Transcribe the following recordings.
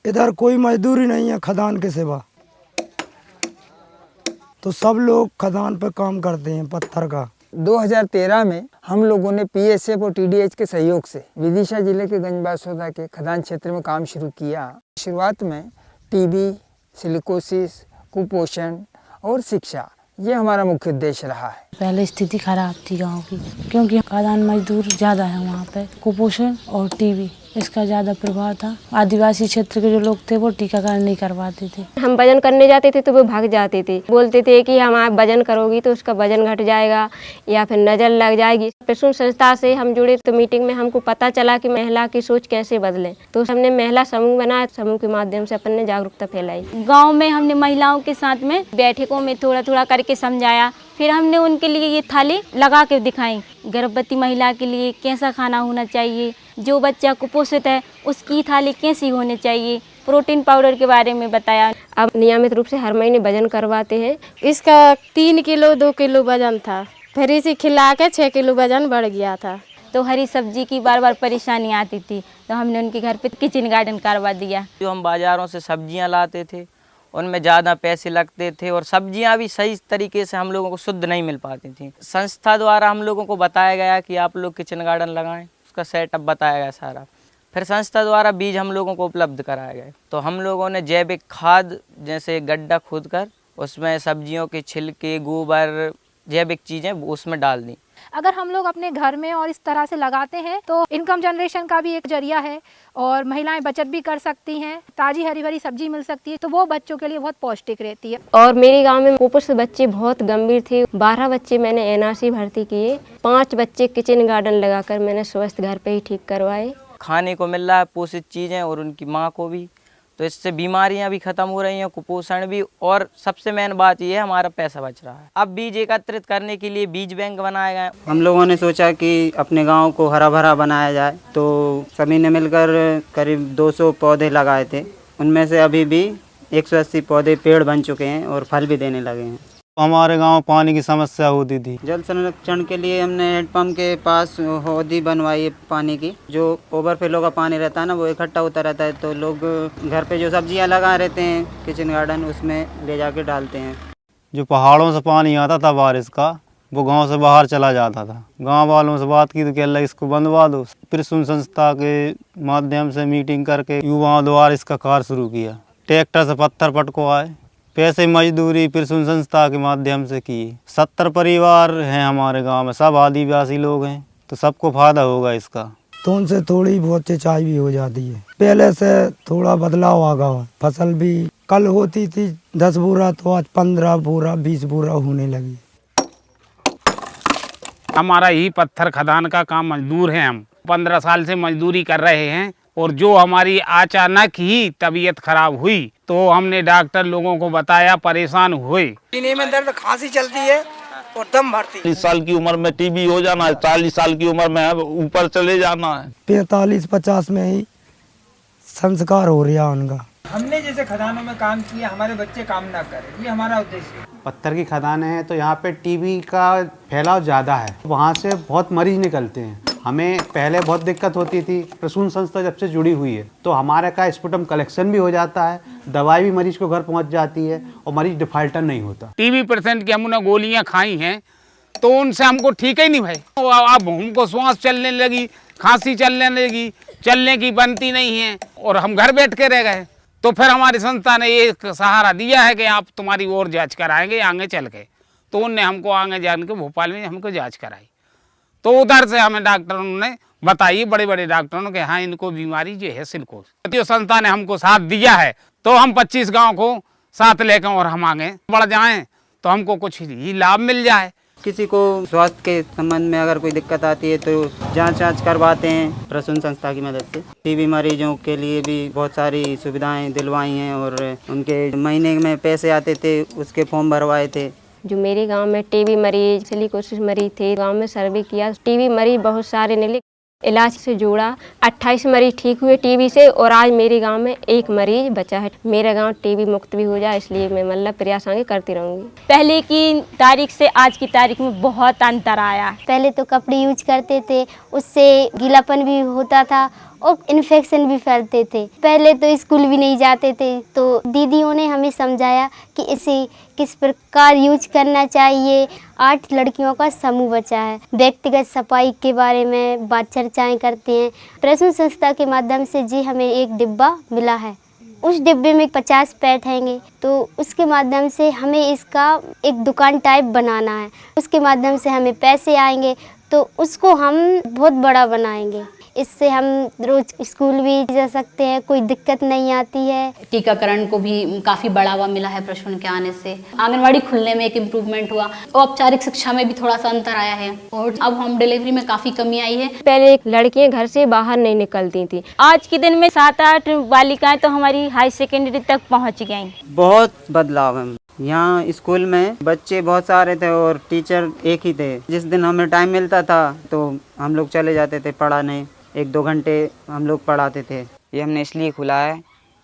इधर कोई मजदूरी नहीं है खदान के सिवा, तो सब लोग खदान पर काम करते हैं पत्थर का। 2013 में हम लोगों ने पीएसएफ और टीडीएच के सहयोग से विदिशा जिले के गंजबासौदा के खदान क्षेत्र में काम शुरू किया। शुरुआत में टीबी, सिलिकोसिस, कुपोषण और शिक्षा, ये हमारा मुख्य उद्देश्य रहा है। पहले स्थिति खराब थी गांव की, क्योंकि खदान मजदूर ज़्यादा है वहाँ पे। कुपोषण और टीबी इसका ज़्यादा प्रभाव था। आदिवासी क्षेत्र के जो लोग थे वो टीकाकरण नहीं करवाते थे। हम वजन करने जाते थे तो वो भाग जाते थे, बोलते थे कि हम आप वजन करोगी तो उसका वजन घट जाएगा या फिर नज़र लग जाएगी। प्रसून संस्था से हम जुड़े तो मीटिंग में हमको पता चला कि महिला की सोच कैसे बदले, तो हमने महिला समूह बनाया। समूह के माध्यम से अपन ने जागरूकता फैलाई। गाँव में हमने महिलाओं के साथ में बैठकों में थोड़ा थोड़ा करके समझाया। फिर हमने उनके लिए ये थाली लगा के दिखाई, गर्भवती महिला के लिए कैसा खाना होना चाहिए, जो बच्चा कुपोषित है उसकी थाली कैसी होनी चाहिए, प्रोटीन पाउडर के बारे में बताया। अब नियमित रूप से हर महीने वजन करवाते हैं। इसका 3 किलो 2 किलो वजन था, फिर इसे खिला के 6 किलो वजन बढ़ गया था। तो हरी सब्जी की बार बार परेशानी आती थी, तो हमने उनके घर पे किचन गार्डन करवा दिया। जो हम बाज़ारों से सब्जियां लाते थे उनमें ज़्यादा पैसे लगते थे और सब्जियां भी सही तरीके से हम लोगों को शुद्ध नहीं मिल पाती थी। संस्था द्वारा हम लोगों को बताया गया कि आप लोग किचन गार्डन लगाएं, उसका सेटअप बताया गया सारा। फिर संस्था द्वारा बीज हम लोगों को उपलब्ध कराए गए, तो हम लोगों ने जैविक खाद जैसे गड्ढा खोद कर उसमें सब्जियों के छिलके, गोबर, जैविक चीज़ें उसमें डाल दी। अगर हम लोग अपने घर में और इस तरह से लगाते हैं तो इनकम जनरेशन का भी एक जरिया है और महिलाएं बचत भी कर सकती हैं, ताज़ी हरी भरी सब्जी मिल सकती है, तो वो बच्चों के लिए बहुत पौष्टिक रहती है। और मेरे गांव में कुपोषित बच्चे बहुत गंभीर थे। 12 बच्चे मैंने एनआरसी भर्ती किए, 5 बच्चे किचन गार्डन लगाकर मैंने स्वस्थ घर पे ही ठीक करवाए। खाने को मिल रहा है पोषित चीज़ें और उनकी माँ को भी, तो इससे बीमारियां भी खत्म हो रही हैं, कुपोषण भी, और सबसे मेन बात ये है हमारा पैसा बच रहा है। अब बीज एकत्रित करने के लिए बीज बैंक बनाए गए। हम लोगों ने सोचा कि अपने गांव को हरा भरा बनाया जाए, तो सभी ने मिलकर करीब 200 पौधे लगाए थे। उनमें से अभी भी 180 पौधे पेड़ बन चुके हैं और फल भी देने लगे हैं। हमारे गांव पानी की समस्या होती थी। जल संरक्षण के लिए हमने हैंडपम्प के पास हौदी बनवाई है पानी की। जो ओवरफ्लो का पानी रहता है ना, वो इकट्ठा होता रहता है, तो लोग घर पे जो सब्जियां लगा रहते हैं किचन गार्डन, उसमें ले जाके डालते हैं। जो पहाड़ों से पानी आता था बारिश का, वो गांव से बाहर चला जाता था। गांव वालों से बात की तो क्या इसको बंदवा दो। प्रसून संस्था के माध्यम से मीटिंग करके युवाओं द्वारा इसका कार्य शुरू किया। ट्रैक्टर से पत्थर पटकवाए, पैसे मजदूरी प्रसून संस्था के माध्यम से की। 70 परिवार हैं हमारे गांव में, सब आदिवासी लोग हैं, तो सबको फायदा होगा इसका। तो उनसे थोड़ी बहुत सिंचाई भी हो जाती है। पहले से थोड़ा बदलाव आ गया। फसल भी कल होती थी 10 बोरा, तो आज 15 बोरा 20 बोरा होने लगी। हमारा यही पत्थर खदान का काम मजदूर हैं। हम 15 साल से मजदूरी कर रहे हैं, और जो हमारी अचानक ही तबीयत खराब हुई तो हमने डॉक्टर लोगों को बताया, परेशान हुए। सीने में दर्द, खांसी चलती है और दम भरती है। 40 साल की उम्र में टीबी हो जाना है, 40 साल की उम्र में ऊपर चले जाना है। 45-50 में ही संस्कार हो रहा उनका। हमने जैसे खदानों में काम किया, हमारे बच्चे काम ना करें, ये हमारा उद्देश्य है। पत्थर की खदानें हैं तो यहाँ पे टीबी का फैलाव ज़्यादा है, वहाँ से बहुत मरीज निकलते हैं। हमें पहले बहुत दिक्कत होती थी। प्रसून संस्था जब से जुड़ी हुई है तो हमारे का स्पुटम कलेक्शन भी हो जाता है, दवाई भी मरीज को घर पहुँच जाती है और मरीज डिफाल्टर नहीं होता। टीबी % की हमने गोलियाँ खाई हैं तो उनसे हमको ठीक ही नहीं भाई। अब हमको श्वास चलने लगी, खांसी चलने लगी, चलने की बनती नहीं है और हम घर बैठ के रह गए। तो फिर हमारी संस्था ने एक सहारा दिया है कि आप तुम्हारी और जांच कराएंगे आगे चल के। तो उनने हमको आगे जान के भोपाल में हमको जांच कराई, तो उधर से हमें डॉक्टरों ने बताई, बड़े बड़े डॉक्टरों ने कि हाँ इनको बीमारी जो है सिलिकोस। तो संस्था ने हमको साथ दिया है, तो हम 25 गाँव को साथ लेकर और हम आगे बढ़ जाएँ तो हमको कुछ ही लाभ मिल जाए। किसी को स्वास्थ्य के संबंध में अगर कोई दिक्कत आती है तो जांच करवाते हैं प्रसून संस्था की मदद से। टीबी मरीजों के लिए भी बहुत सारी सुविधाएं दिलवाई हैं और उनके महीने में पैसे आते थे, उसके फॉर्म भरवाए थे। जो मेरे गांव में टीबी मरीज, सिलिकोसिस मरीज थे, गांव में सर्वे किया, टीबी मरीज बहुत सारे निकले। इलाज से जोड़ा, 28 मरीज ठीक हुए टीबी से, और आज मेरे गांव में 1 मरीज बचा है। मेरा गांव टीबी मुक्त भी हो जाए, इसलिए मैं मतलब प्रयास आगे करती रहूँगी। पहले की तारीख से आज की तारीख में बहुत अंतर आया। पहले तो कपड़े यूज करते थे, उससे गीलापन भी होता था और इन्फेक्शन भी फैलते थे। पहले तो स्कूल भी नहीं जाते थे, तो दीदियों ने हमें समझाया कि इसे किस प्रकार यूज करना चाहिए। 8 लड़कियों का समूह बचा है। व्यक्तिगत सफाई के बारे में बात चर्चाएं करते हैं। प्रसून संस्था के माध्यम से जी हमें एक डिब्बा मिला है। उस डिब्बे में 50 पेट हैंगे, तो उसके माध्यम से हमें इसका एक दुकान टाइप बनाना है। उसके माध्यम से हमें पैसे आएंगे, तो उसको हम बहुत बड़ा बनाएंगे। इससे हम रोज स्कूल भी जा सकते हैं, कोई दिक्कत नहीं आती है। टीकाकरण को भी काफ़ी बढ़ावा मिला है प्रसून के आने से। आंगनवाड़ी खुलने में एक इम्प्रूवमेंट हुआ, औपचारिक शिक्षा में भी थोड़ा सा अंतर आया है, और अब होम डिलीवरी में काफ़ी कमी आई है। पहले लड़कियां घर से बाहर नहीं निकलती थी। आज के दिन में 7-8 बालिकाएं तो हमारी हाई सेकेंडरी तक पहुंच गईं। बहुत बदलाव है। यहाँ स्कूल में बच्चे बहुत सारे थे और टीचर एक ही थे। जिस दिन हमें टाइम मिलता था तो हम लोग चले जाते थे पढ़ाने। 1-2 घंटे हम लोग पढ़ाते थे। ये हमने इसलिए खुला है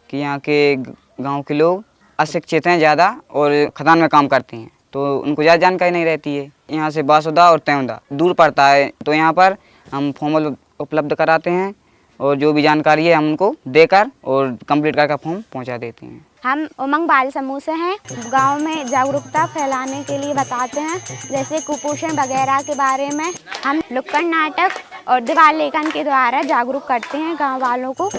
कि यहाँ के गांव के लोग अशिक्षित हैं ज़्यादा और खदान में काम करते हैं, तो उनको ज़्यादा जानकारी नहीं रहती है। यहाँ से बासुदा और तेंदा दूर पड़ता है, तो यहाँ पर हम फॉर्म उपलब्ध कराते हैं और जो भी जानकारी है हम उनको देकर और कंप्लीट करके फॉर्म पहुँचा देते हैं। हम उमंग बाल समूह से हैं। गांव में जागरूकता फैलाने के लिए बताते हैं, जैसे कुपोषण वगैरह के बारे में। हम नुक्कड़ नाटक और दीवार लेखन के द्वारा जागरूक करते हैं गांव वालों को।